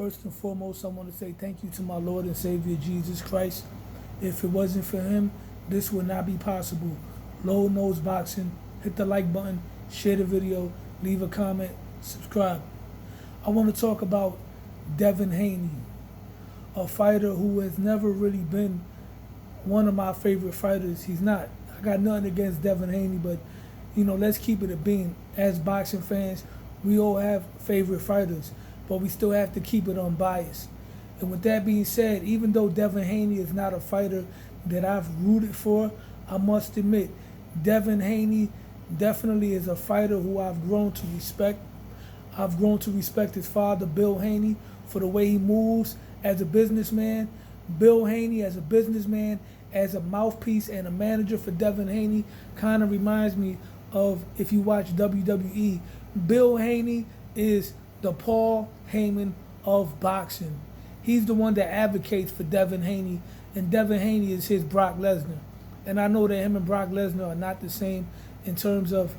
First and foremost, I want to say thank you to my Lord and Savior Jesus Christ. If it wasn't for him, this would not be possible. Low Nose Boxing, hit the like button, share the video, leave a comment, subscribe. I want to talk about Devin Haney, a fighter who has never really been one of my favorite fighters. He's not. I got nothing against Devin Haney, but let's keep it a bean. As boxing fans, we all have favorite fighters, but we still have to keep it unbiased. And with that being said, even though Devin Haney is not a fighter that I've rooted for, I must admit, Devin Haney definitely is a fighter who I've grown to respect. I've grown to respect his father, Bill Haney, for the way he moves as a businessman. Bill Haney as a businessman, as a mouthpiece and a manager for Devin Haney, kind of reminds me of, if you watch WWE, Bill Haney is the Paul Heyman of boxing. He's the one that advocates for Devin Haney, and Devin Haney is his Brock Lesnar. And I know that him and Brock Lesnar are not the same in terms of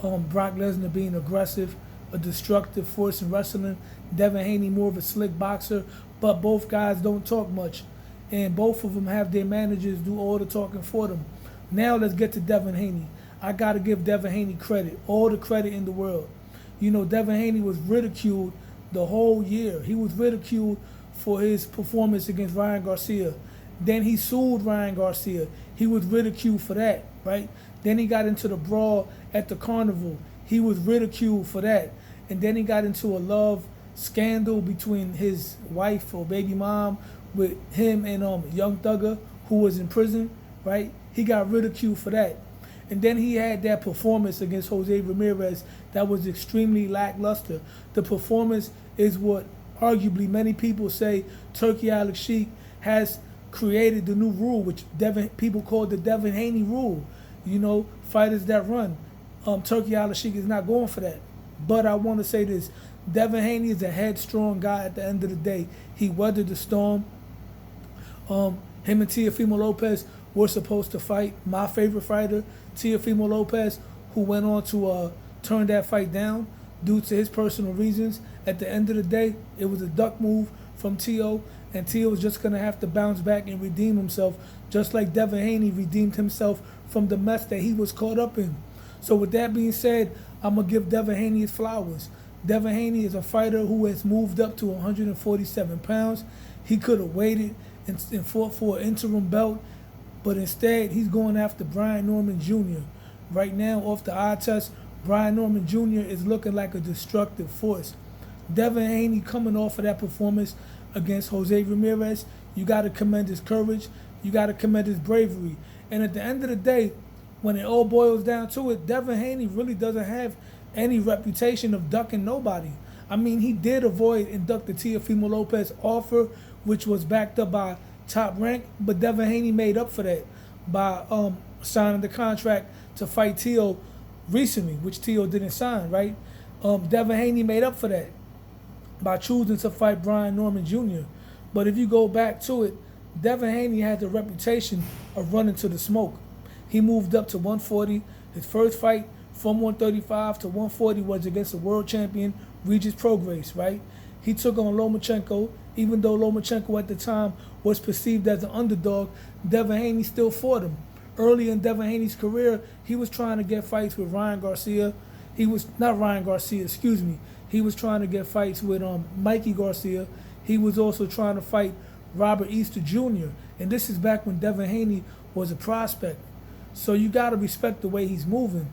Brock Lesnar being aggressive, a destructive force in wrestling. Devin Haney more of a slick boxer, but both guys don't talk much. And both of them have their managers do all the talking for them. Now let's get to Devin Haney. I got to give Devin Haney credit, all the credit in the world. Devin Haney was ridiculed the whole year. He was ridiculed for his performance against Ryan Garcia. Then he sued Ryan Garcia. He was ridiculed for that, right? Then he got into the brawl at the carnival. He was ridiculed for that. And then he got into a love scandal between his wife or baby mom with him and Young Thugger, who was in prison, right? He got ridiculed for that. And then he had that performance against Jose Ramirez that was extremely lackluster. The performance is what arguably many people say Turkey Alex Sheik has created the new rule, which people call the Devin Haney rule. Fighters that run. Turkey Alex Sheik is not going for that. But I want to say this. Devin Haney is a headstrong guy at the end of the day. He weathered the storm. Him and Teofimo Lopez were supposed to fight. My favorite fighter, Teofimo Lopez, who went on to turn that fight down due to his personal reasons. At the end of the day, it was a duck move from Teo, and Teo was just going to have to bounce back and redeem himself, just like Devin Haney redeemed himself from the mess that he was caught up in. So with that being said, I'm going to give Devin Haney his flowers. Devin Haney is a fighter who has moved up to 147 pounds. He could have waited and fought for an interim belt, but instead he's going after Brian Norman Jr. Right now, off the eye test, Brian Norman Jr. is looking like a destructive force. Devin Haney coming off of that performance against Jose Ramirez, you got to commend his courage, you got to commend his bravery. And at the end of the day, when it all boils down to it, Devin Haney really doesn't have any reputation of ducking nobody. I mean, he did avoid and duck the Teofimo Lopez offer, which was backed up by Top Rank, but Devin Haney made up for that by signing the contract to fight Teo recently, which Teo didn't sign, right? Devin Haney made up for that by choosing to fight Brian Norman Jr. But if you go back to it, Devin Haney had the reputation of running to the smoke. He moved up to 140. His first fight from 135 to 140 was against the world champion, Regis Prograis, right? He took on Lomachenko. Even though Lomachenko at the time was perceived as an underdog, Devin Haney still fought him. Early in Devin Haney's career, he was trying to get fights with Ryan Garcia. He was trying to get fights with Mikey Garcia. He was also trying to fight Robert Easter Jr. And this is back when Devin Haney was a prospect. So you got to respect the way he's moving.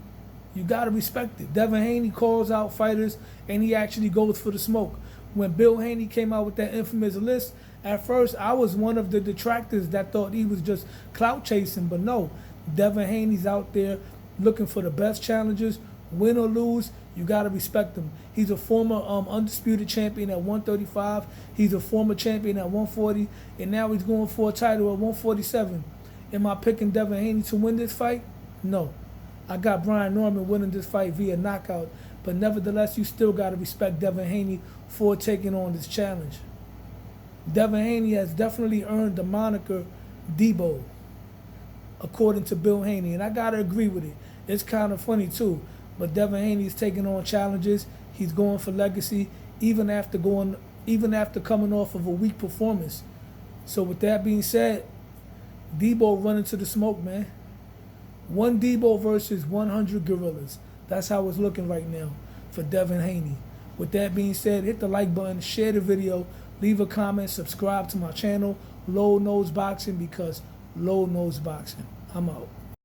You got to respect it. Devin Haney calls out fighters, and he actually goes for the smoke. When Bill Haney came out with that infamous list, at first I was one of the detractors that thought he was just clout chasing. But no, Devin Haney's out there looking for the best challengers. Win or lose, you got to respect him. He's a former undisputed champion at 135. He's a former champion at 140. And now he's going for a title at 147. Am I picking Devin Haney to win this fight? No. I got Brian Norman winning this fight via knockout. But nevertheless, you still got to respect Devin Haney for taking on this challenge. Devin Haney has definitely earned the moniker Deebo, according to Bill Haney. And I got to agree with it. It's kind of funny too. But Devin Haney is taking on challenges. He's going for legacy, even after going even after coming off of a weak performance. So with that being said, Deebo running to the smoke, man. One Deebo versus 100 gorillas. That's how it's looking right now for Devin Haney. With that being said, hit the like button, share the video, leave a comment, subscribe to my channel, Low Nose Boxing, because Low Nose Boxing. I'm out.